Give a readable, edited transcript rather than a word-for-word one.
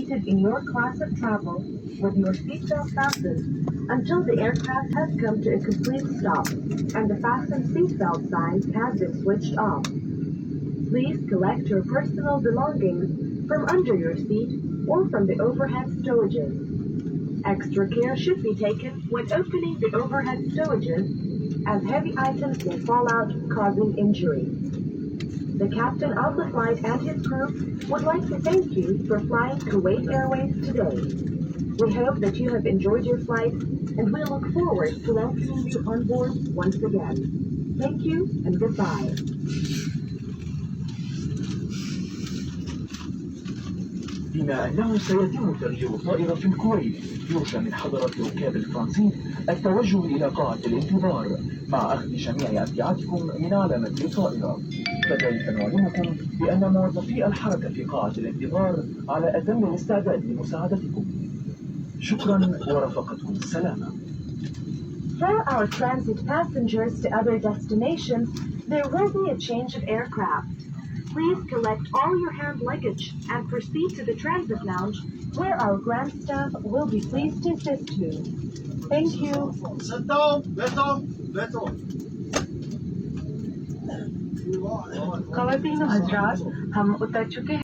seated in your class of travel with your seatbelt fastened until the aircraft has come to a complete stop and the fasten seatbelt signs have been switched off. Please collect your personal belongings from under your seat or from the overhead stowages. Extra care should be taken when opening the overhead stowages, as heavy items may fall out, causing injury. The captain of the flight and his crew would like to thank you for flying Kuwait Airways today. We hope that you have enjoyed your flight, and we look forward to welcoming you on board once again. Thank you and goodbye. بما أنه سيتم ترجيع الطائرة في الكويت، يرجى من حضرة ركاب الترانزيت التوجه إلى قاعة الانتظار مع أخذ جميع أمتعتكم من علامة الطائرة. كذلك نعلمكم بأن موظفي الحركة في قاعة الانتظار على أتم الاستعداد لمساعدتكم. شكرا ورفقتكم السلامة. For our transit passengers to other destinations, there will be a change of aircraft. Please collect all your hand luggage and proceed to the transit lounge, where our ground staff will be pleased to assist you. Thank you. खवातीन हजरात, हम उतर चुके हैं।